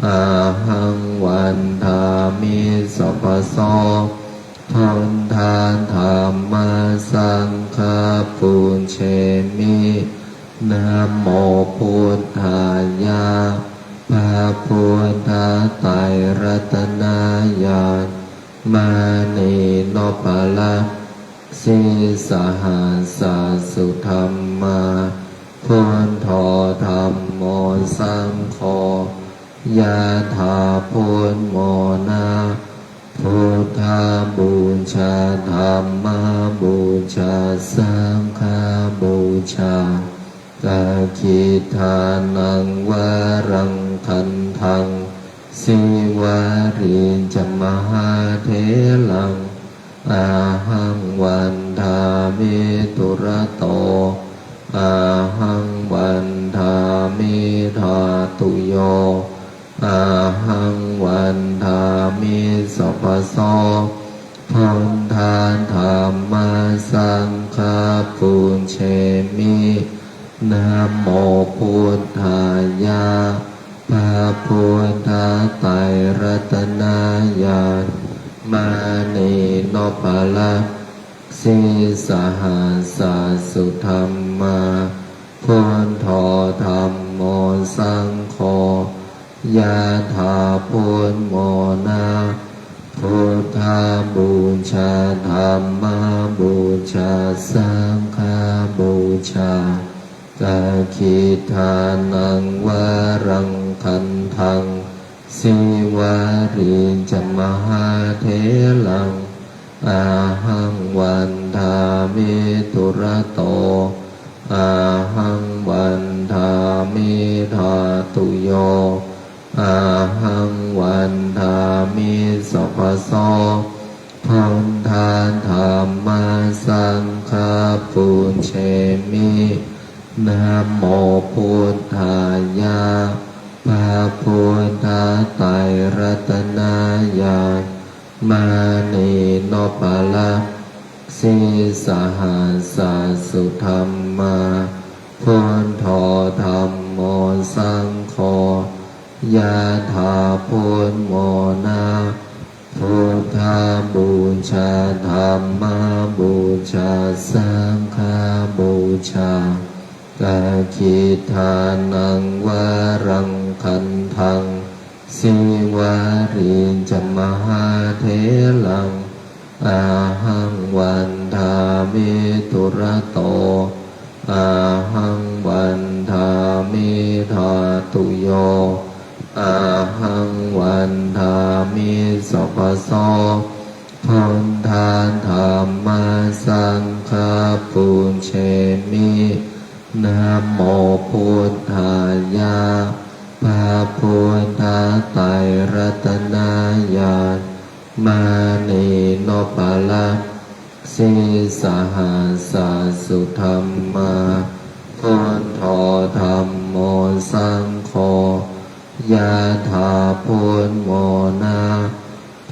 อาหังวันทามิสัพพโสพุทธังธัมมังสังฆาปุเชมินะโมพุทธายะพระพุทธไตรรัตนายาณมานีโนปะละสิสหัสสุธรรมาพุทโธธัมโมสังโฆยะถาพุทโมนะพุทธาบูชาธรรมบูชาสังฆบูชากาคิทานังวารังคันทังสิวาริจมหาเถลังอาหังวันทามิทุระโตอาหังวันทามิธาตุโยอาหังวันทามิสัพพโสพุทธังธัมมังสังฆาปุเชมินะโมพุทธายะพระพุทธไตรรัตนายาณมานีโนปะละสิสหัสสุธรรมาพุทโธธัมโมสังโฆ ยะถาพุทโมนะพุทธาบูชาธัมมาบูชาสังฆาบูชากาคิทานังวารังคันทังสิวาริจมหาเถลังอาหังวันทามิตุระโตอาหังวันทามิธาตุโยอาหังวันทามิสัพพโสพันธานธรรมสังฆปุญเชมินะโมพุทธายะพระพุทธไตรรัตนญาณมานีโนปะละสิสหัสสะสุธรรมาพุทโธธัมโมสังโฆยะถาพุทโมนะพุทธาบูชาธัมมาบูชาสังฆาบูชากาคิทานังวารังคันทังสิวาริจมหาเถลังอาหังวันทามิตุระโตอาหังวันทามิธาตุโยอาหังวันทามิสัพพโสพันธานธรรมสังฆปุญเชมินะโมพุทธายะพระพุทธไตรรัตนญาณมานีโนปะละสิสหัสสะสุธรรมาพุทโธธัมโมสังโฆยะถาพุทโมนะ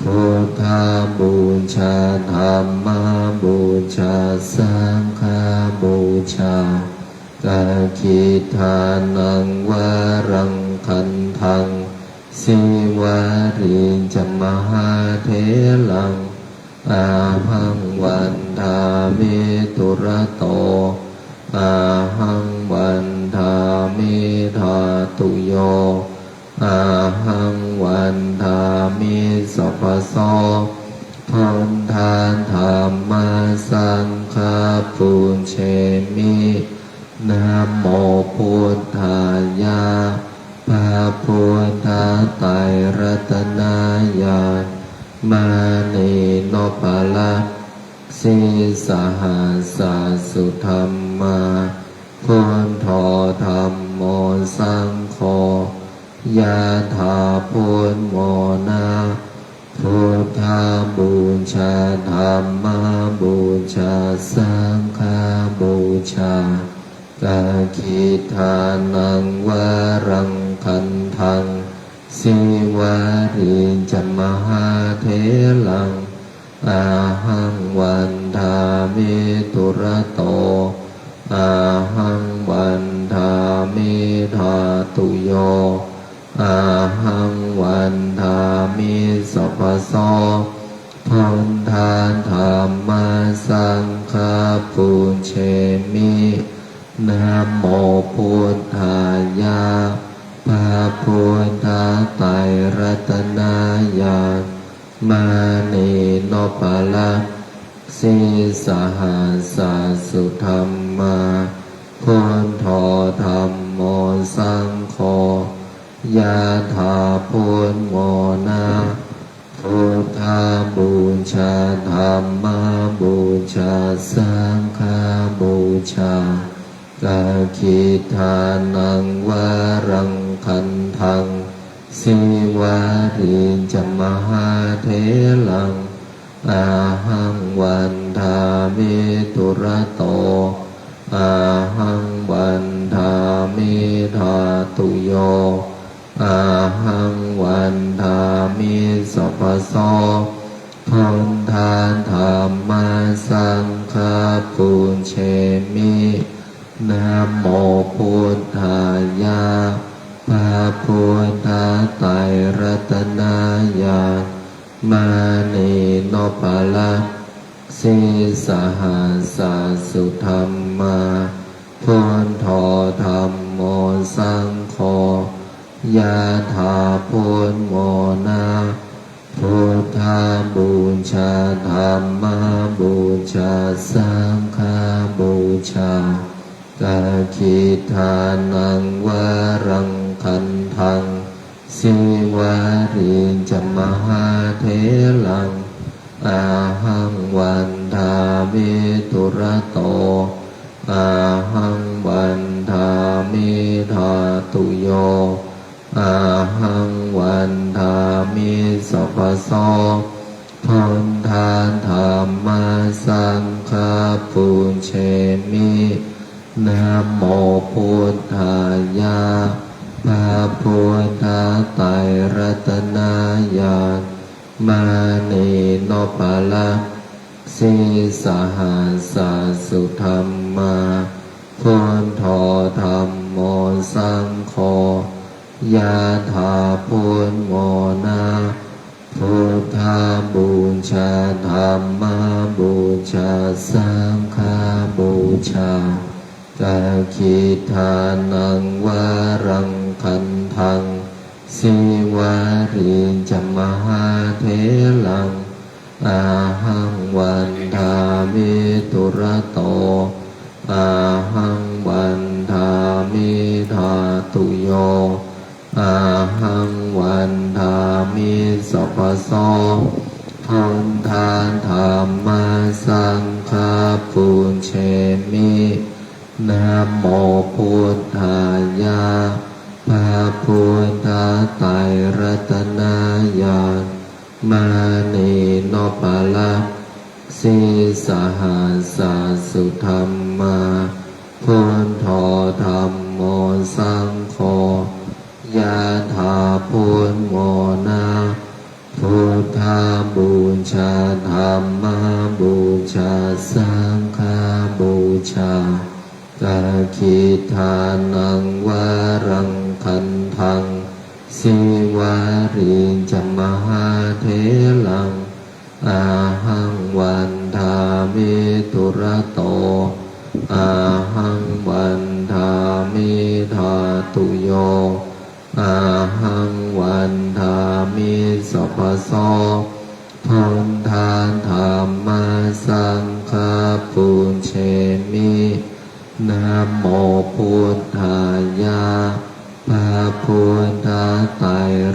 พุทธาบูชาธัมมาบูชาสังฆาบูชากาคิทานังวารังคันทังสิวาริจมหาเถลังอาหังวันทามิตุระโตอาหังวันทามิธาตุโยอาหังวันทามิสัพพโสพันธานธรรมสังฆปุญเชมินะโมพุทธายะพระพุทธไตรรัตนญาณมานีโนปะละสิสหัสสะสุธรรมาพุทโธธัมโมสังโฆยะถาพุทโมนะพุทธาบูชาธัมมาบูชาสังฆาบูชากาคิทานังวารังคันทังสิวาริจมหาเถลังอาหังวันทามิตุระโตอาหังวันทามิธาตุโยอาหังวันทามิสัพพโสพันธานธรรมสังฆปุญเชมินะโมพุทธายะพระพุทธไตรรัตนญาณมานีโนปะละสิสหัสสะสุธรรมาพุทโธธัมโมสังโฆยะถาพุทโมนะพุทธาบูชาธัมมาบูชาสังฆาบูชากาคิทานังวารังคันทังสิวาริจมหาเถลังอาหังวันทามิตุระโตอาหังวันทามิธาตุโยอาหังวันทามิสัพพโสพันธานธรรมสังฆปุญเชมินะโมพุทธายะพระพุทธไตรรัตนญาณมานีโนปะละสิสหัสสะสุธรรมาพุทโธธัมโมสังโฆยะถา พุทโมนะพุทธาบูชาธรรมบูชาสังฆบูชากาคิทานังวารังคันทังสิวาริจมหาเถลังอาหังวันทามิตุระโตอาหังวันทามิธาตุโยอาหังวันทามิสัพพโสพุทธาธรรมสังฆปุญเชมินะโมพุทธายะพระพุทธไตรรัตนญาณมานีโนปะละสีสหัสสุธรรมาพุทโธธัมโมสังโฆยะถาพุทโมนะพุทธาบูชาธรรมบูชาสังฆบูชากาคิทานังวารังคันทังสิวาริจมหาเถลังอาหังวันทามิตุระโตอาหังวันทามิธาตุโยอาหังวันทามิสัพพโสพุทธาธรรมสังฆปุญเชมินะโมพุทธายะพระพุทธไตรรัตนญาณมานีโนปะละสีสหัสสุธรรมาพุทโธธัมโมสังโฆยะถาพุทโมนะพุทธาบูชาธรรมบูชาสังฆบูชากาคิทานังวารังคันทังสิวาริจมหาเถลังอาหังวันทามิตุระโตอาหังวันทามิธาตุโยอาหังวันทามิสัพพโสพุทธาธรรมสังฆปุญเชมินะโมพุทธายะพระพุทธไตร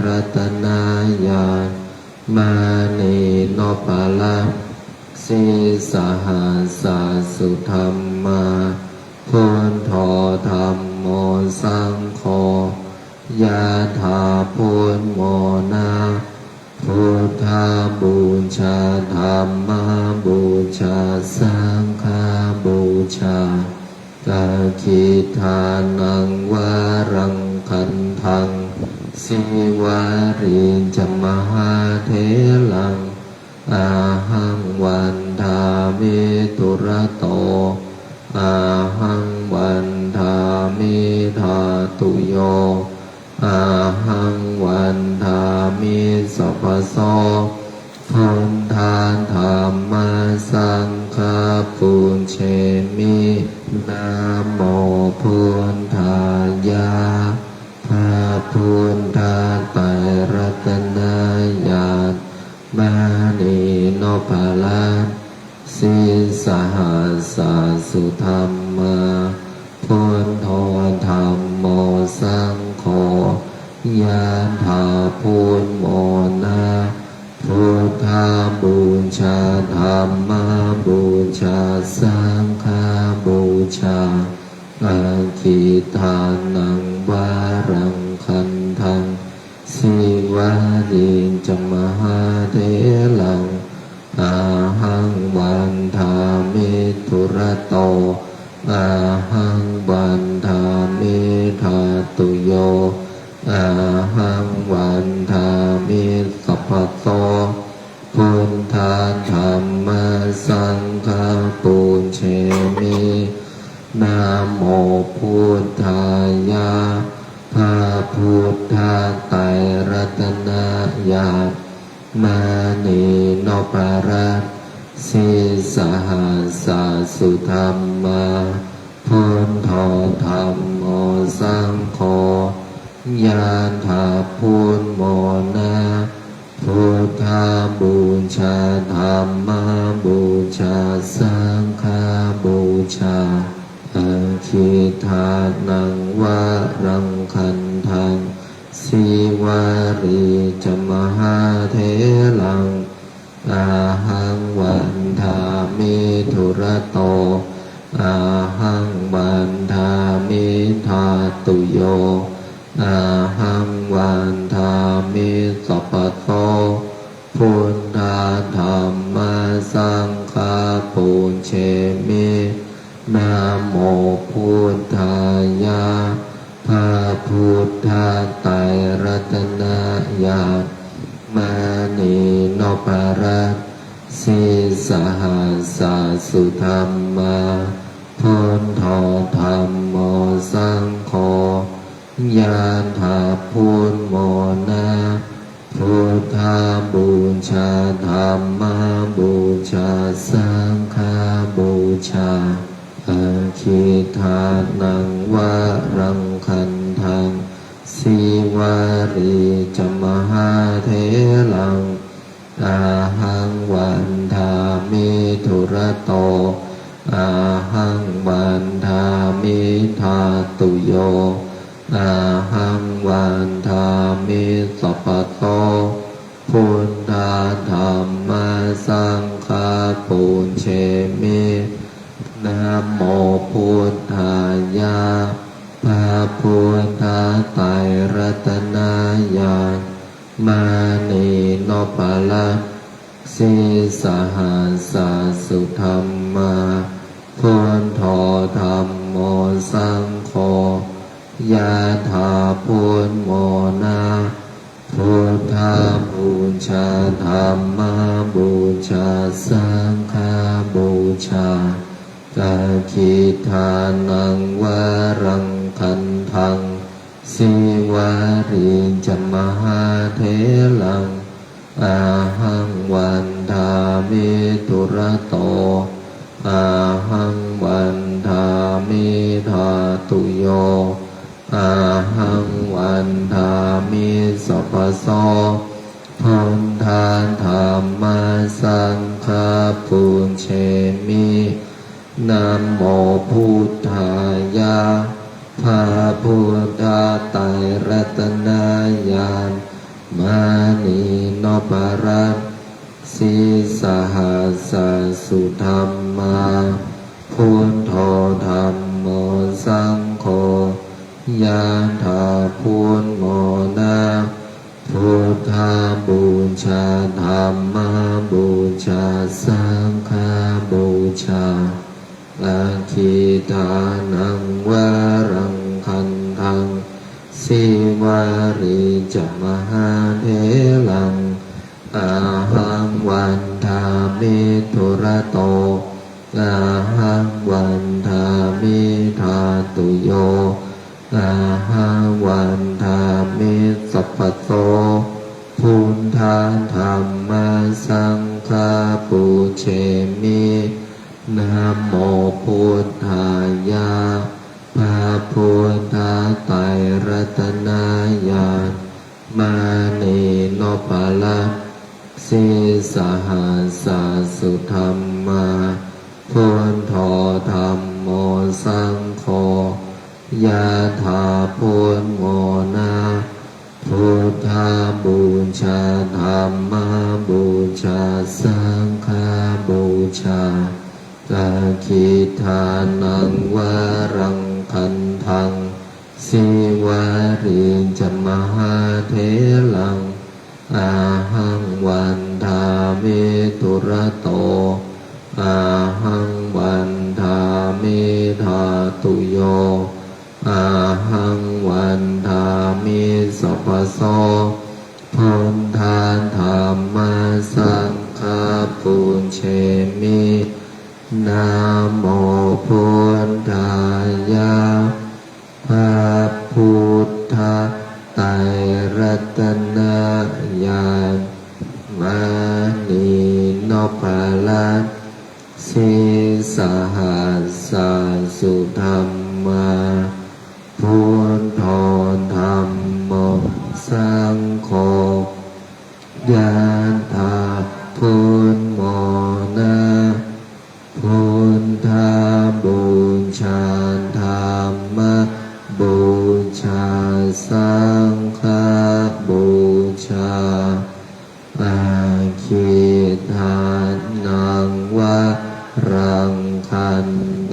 รัตนญาณมานีโนปะละสีสหัสสุธรรมาพุทโธธัมโมสังโฆยะถาพุทโมนะพุทธาบูชาธรรมบูชาสังฆบูชากาคิทานังวารังคันทังสิวาริจมหาเถลังอาหังวันทามิตุระโตอาหังวันทามิธาตุโยอาหังวันทามิสัพพโสพุทธาธรรมสังฆปุญเชมินะโมพุทธายะพระพุทธไตรรัตนญาณมานีโนปะละสีสหัสสุธรรมาพุทโธธัมโมสังโฆยะถาพุทโมนะพุทธาบูชาธรรมบูชาสังฆบูชาอาคิทานังวารังคันทังสิวาริจมหาเถลังอาหังวันทามิตุระโตอาหังวันทามิธาตุโยอาหังวันทามิสัพพโสพุทธาธรรมสังฆปุญเชมินะโมพุทธายะพระพุทธไตรรัตนญาณมานีโนปะละสีสหัสสุธรรมาพุทโธธัมโมสังโฆ ยานถาพุทโมนาพุทธาบูชาธรรมบูชาสังฆบูชาอาคิทานังวะรังคันทังสีวารีจมหาเทลังอาหังวันทามิธุระโตอาหังวันทามิธาตุโยอาหังวันทามิสัพพะโตพุทธาธัมมาสังฆาปุญเชมินะโมพุทธายะพระพุทธไตรรัตนญาณมานีโนปารัตสิสหัสสะสุธรรมาพุทโธธัมโมสังโฆยานถาพุทโมนาพุทธาบูชาธรรมบูชาสังฆบูชาอาคิทานังวะรังคันทังสีวารีจมหาเทลังอาหังวันทามิธุระโตอาหังวันทามิธาตุโยอาหังวันทามิสัพพะโตพุทธาธัมมาสังฆาปุญเชมินะโมพุทธายะพระพุทธไตรรัตนญาณมานีโนปาลัสสิสหัสสะสุธรรมาพุทโธธัมโมสังโฆยะถาพุทโมนาพุทธาบูชาธรรมบูชาสังฆบูชากาคิทานังวะรังคันทังสีวารีจมหาเทลังอาหังวันทามิธุระโตอาหังวันทามิธาตุโยอาหังวันทามิสัพพะโสพุทธาธัมมาสังฆาปุญเชมินะโมพุทธายะพระพุทธไตรรัตนญาณมานีโนปารัตสิสหัสสะสุธรรมาพุทโธธัมโมสังโฆยะถาพุทโมนาพุทธาบูชาธรรมบูชาสังฆบูชาอาคิทานังวะรังคันทังสีวารีจมหาเทลังอาหังวันทามิธุระโตอาหังวันทามิธาตุโยอาหังวันทามิสัพพะโตพุทธาธัมมาสังฆาปุเชมินะโมพุทธายะพระพุทธไตรรัตนญาณมานีโนปาลัสสิสหัสสะสุธรรมาพุทโธธัมโมสังโฆยะถาพุทโมนาพุทธาบูชาธรรมบูชาสังฆบูชากาคิทานังวะรังคันทังสีวารีจมหาเทลังอาหังวันทามิธุระโตอาหังวันทามิธาตุโยอาหังวันทามิสัพพะโสพุทธาธัมมาสังฆาปุญเชมินะโมพุทธายะพระพุทธไตรรัตนญาณมานีโนปาลัสสิสหัสสะสุธรรมาพุทโธธัมโม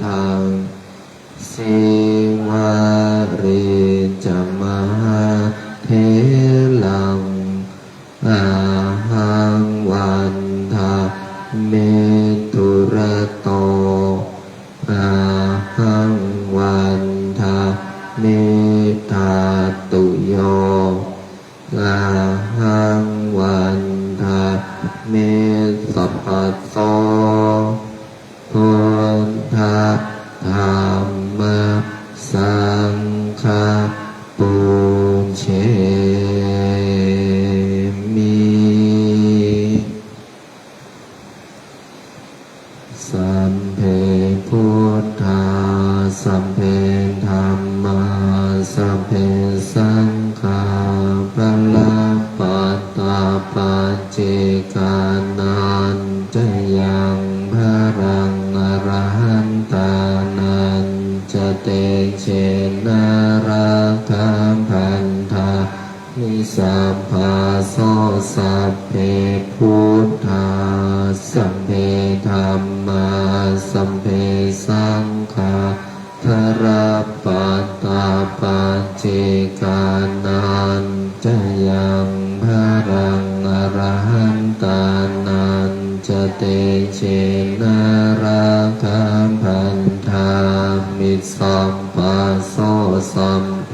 ทังสิวาริจมหาเทลังอาหังวันทาเมตุระโตอาหังวันทาเมธาตุโยอาหังวันทาเมสัพพะโสพุทธธัมมะสังฆะปุญเชมิสัมเพพุทธาสัมเพธัมมาสัมเพสังฆาปะละปัตตาปัจเจกานันจะยังพรังอรหันตานันจะเตเชนาราคัมพันธานิสัมภาโสสัพเพพุทธาสัมเพธัมมาสัมเพสังฆาพระปัตตาปัจเจกานันจะยังพรังอรหันตานันจะเตเชนาราคัมพันธามิสัมภาโสสัมเพ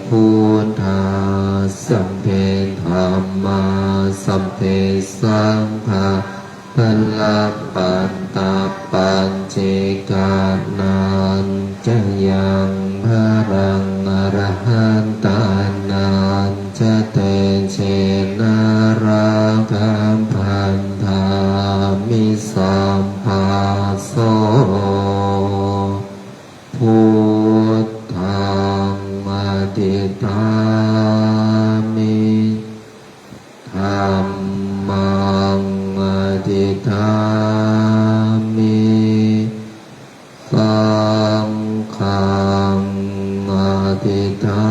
พุทธาสัมเพธัมมาสัมเพสังฆาพละปัตตาปัจเจกานันจะยังพรังอรหันตานันจะเตเชนาราคัมพันธามิสัมภาโสพุทธังอธิฐามิธัมมังอธิฐามิสังฆังอธิฐา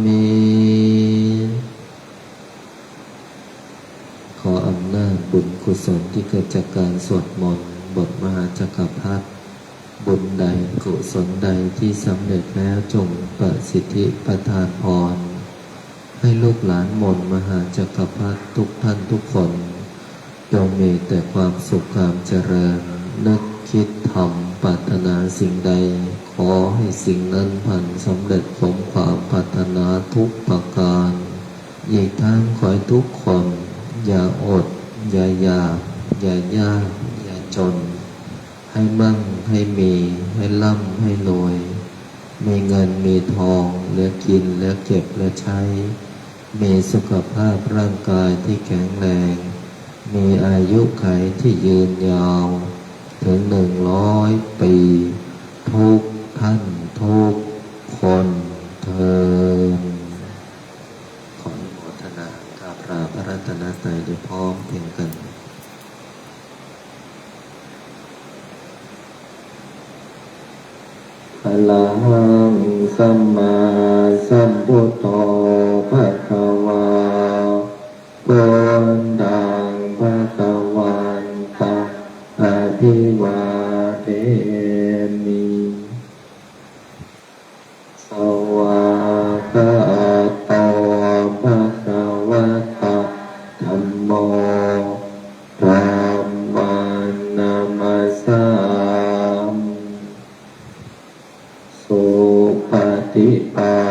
มิขออำนาจบุญกุศลที่เกิดจากการสวดมนต์บทมหาจักรพรรดิบุญใดกุศลใดที่สำเร็จแล้วจงประสิทธิประทานพรให้ลูกหลานมนต์มหาจักรพรรดิทุกท่านทุกคนจงมีแต่ความสุขความเจริญนึกคิดทำปรารถนาสิ่งใดขอให้สิ่งนั้นพันสำเร็จสมความปรารถนาทุกประการอีกทั้งขอให้ทุกคนอย่าอดอย่ายากอย่ายากอย่าจนให้มั่งให้มีให้ร่ำให้รวยมีเงินมีทองเหลือกินเหลือเก็บเหลือใช้มีสุขภาพร่างกายที่แข็งแรงมีอายุขัยที่ยืนยาวถึง100 ปีทุกท่านทุกคนเถิดขออนุโมทนากราบพระรัตนตรัยด้วยพร้อมเพรียงกันอะระหังสัมมาสัมพุทโธภะคะวาพุทธังภะคะวันตังอะภิวาเทมิสวากขาโตภะคะวะตะธัมโมธัมมังนามัสสามิสุปฏิปั